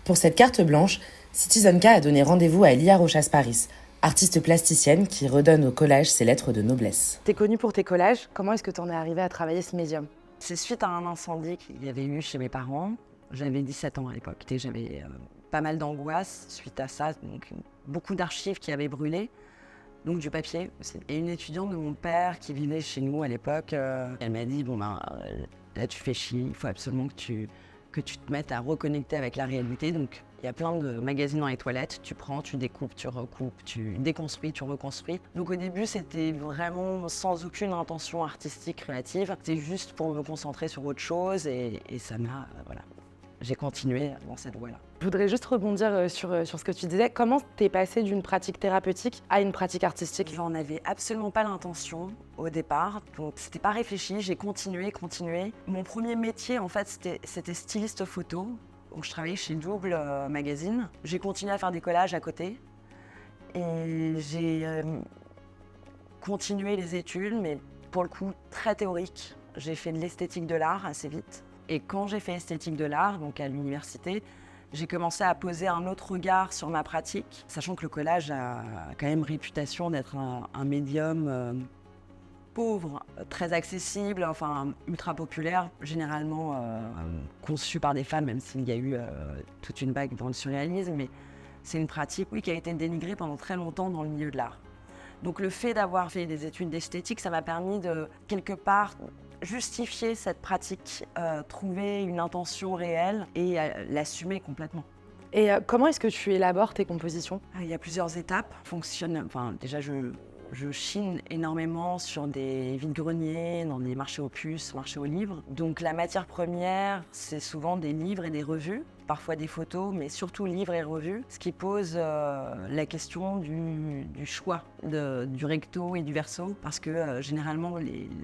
Pour cette carte blanche, Citizen K a donné rendez-vous à Lia Rochas Paris, artiste plasticienne qui redonne au collage ses lettres de noblesse. T'es connue pour tes collages, comment est-ce que t'en es arrivée à travailler ce médium? C'est suite à un incendie qu'il y avait eu chez mes parents. J'avais 17 ans à l'époque et j'avais pas mal d'angoisse suite à ça. Donc, beaucoup d'archives qui avaient brûlé, donc du papier aussi. Et une étudiante de mon père qui vivait chez nous à l'époque, elle m'a dit là tu fais chier, il faut absolument que tu te mettes à reconnecter avec la réalité. Donc il y a plein de magazines dans les toilettes, tu prends, tu découpes, tu recoupes, tu déconstruis, tu reconstruis. Donc au début, c'était vraiment sans aucune intention artistique, créative. C'était juste pour me concentrer sur autre chose et ça m'a, voilà. J'ai continué dans cette voie-là. Je voudrais juste rebondir sur ce que tu disais. Comment t'es passée d'une pratique thérapeutique à une pratique artistique? J'en avais absolument pas l'intention au départ, donc c'était pas réfléchi, j'ai continué. Mon premier métier, en fait, c'était styliste photo. Donc je travaillais chez Double Magazine. J'ai continué à faire des collages à côté et j'ai continué les études, mais pour le coup très théorique. J'ai fait de l'esthétique de l'art assez vite. Et quand j'ai fait esthétique de l'art, donc à l'université, j'ai commencé à poser un autre regard sur ma pratique, sachant que le collage a quand même réputation d'être un médium pauvre, très accessible, enfin ultra populaire, généralement conçu par des femmes, même s'il y a eu toute une vague dans le surréalisme, mais c'est une pratique, oui, qui a été dénigrée pendant très longtemps dans le milieu de l'art. Donc le fait d'avoir fait des études d'esthétique, ça m'a permis de, quelque part, justifier cette pratique, trouver une intention réelle et l'assumer complètement. Et comment est-ce que tu élabores tes compositions? Il y a plusieurs étapes. Déjà, je chine énormément sur des vides-greniers, dans des marchés aux puces, marchés aux livres. Donc la matière première, c'est souvent des livres et des revues, parfois des photos, mais surtout livres et revues, ce qui pose la question du choix du recto et du verso, parce que généralement,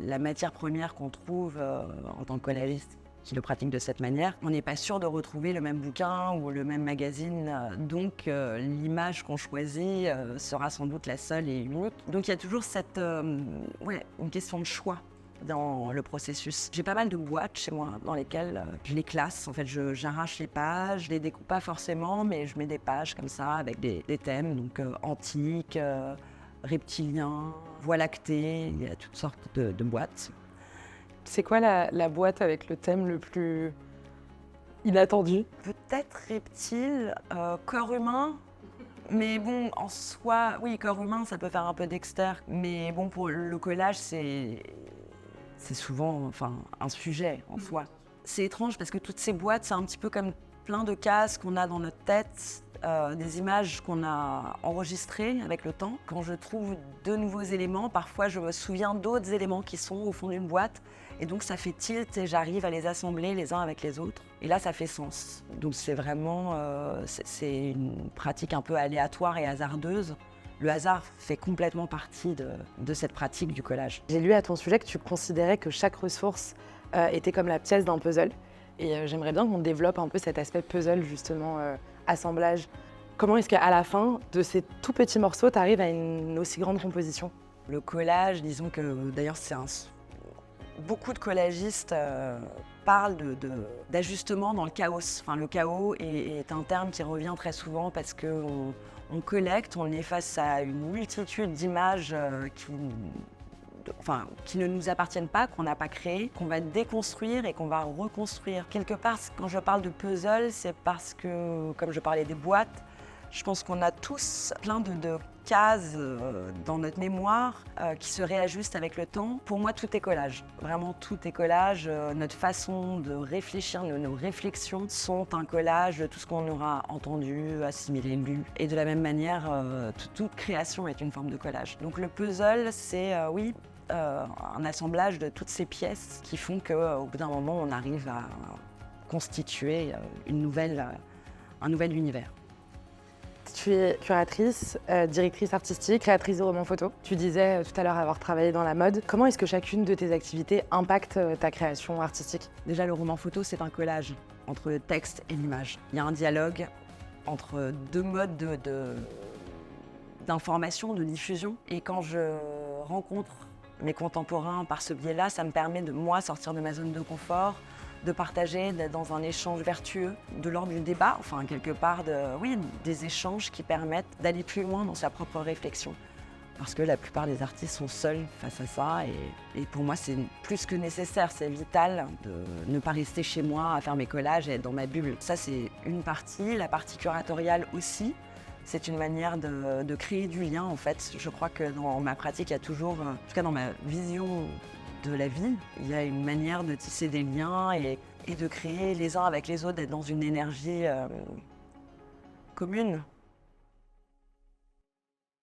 la matière première qu'on trouve en tant que collagiste, qui le pratique de cette manière, on n'est pas sûr de retrouver le même bouquin ou le même magazine, donc l'image qu'on choisit sera sans doute la seule et unique. Donc il y a toujours une question de choix dans le processus. J'ai pas mal de boîtes chez moi dans lesquelles je les classe. En fait, j'arrache les pages, je les découpe pas forcément, mais je mets des pages comme ça avec des thèmes, donc antiques, reptiliens, voie lactée, il y a toutes sortes de boîtes. C'est quoi la boîte avec le thème le plus inattendu? Peut-être reptile, corps humain, mais bon, en soi, oui, corps humain, ça peut faire un peu Dexter, mais bon, pour le collage, c'est souvent un sujet en soi. C'est étrange parce que toutes ces boîtes, c'est un petit peu comme plein de cases qu'on a dans notre tête, des images qu'on a enregistrées avec le temps. Quand je trouve de nouveaux éléments, parfois je me souviens d'autres éléments qui sont au fond d'une boîte. Et donc ça fait tilt et j'arrive à les assembler les uns avec les autres. Et là, ça fait sens. Donc c'est vraiment c'est une pratique un peu aléatoire et hasardeuse. Le hasard fait complètement partie de cette pratique du collage. J'ai lu à ton sujet que tu considérais que chaque ressource était comme la pièce d'un puzzle. Et j'aimerais bien qu'on développe un peu cet aspect puzzle, justement, assemblage. Comment est-ce qu'à la fin de ces tout petits morceaux, tu arrives à une aussi grande composition? Le collage, disons que d'ailleurs beaucoup de collagistes parlent d'ajustement dans le chaos. Enfin, le chaos est un terme qui revient très souvent parce qu'on collecte, on est face à une multitude d'images qui ne nous appartiennent pas, qu'on n'a pas créées, qu'on va déconstruire et qu'on va reconstruire. Quelque part, quand je parle de puzzle, c'est parce que, comme je parlais des boîtes, je pense qu'on a tous plein de cases dans notre mémoire qui se réajustent avec le temps. Pour moi, tout est collage. Vraiment, tout est collage. Notre façon de réfléchir, nos réflexions sont un collage de tout ce qu'on aura entendu, assimilé, lu. Et de la même manière, toute création est une forme de collage. Donc le puzzle, c'est, un assemblage de toutes ces pièces qui font qu'au bout d'un moment, on arrive à constituer un nouvel univers. Tu es curatrice, directrice artistique, créatrice de romans photos. Tu disais tout à l'heure avoir travaillé dans la mode. Comment est-ce que chacune de tes activités impacte ta création artistique? Déjà, le roman photo, c'est un collage entre le texte et l'image. Il y a un dialogue entre deux modes d'information, de diffusion. Et quand je rencontre mes contemporains par ce biais-là, ça me permet de, moi, sortir de ma zone de confort, de partager, d'être dans un échange vertueux, de l'ordre du débat, enfin quelque part, des échanges qui permettent d'aller plus loin dans sa propre réflexion. Parce que la plupart des artistes sont seuls face à ça et pour moi c'est plus que nécessaire, c'est vital de ne pas rester chez moi à faire mes collages et être dans ma bulle. Ça c'est une partie, la partie curatoriale aussi, c'est une manière de créer du lien en fait. Je crois que dans ma pratique il y a toujours, en tout cas dans ma vision de la vie, il y a une manière de tisser des liens et de créer les uns avec les autres, d'être dans une énergie commune.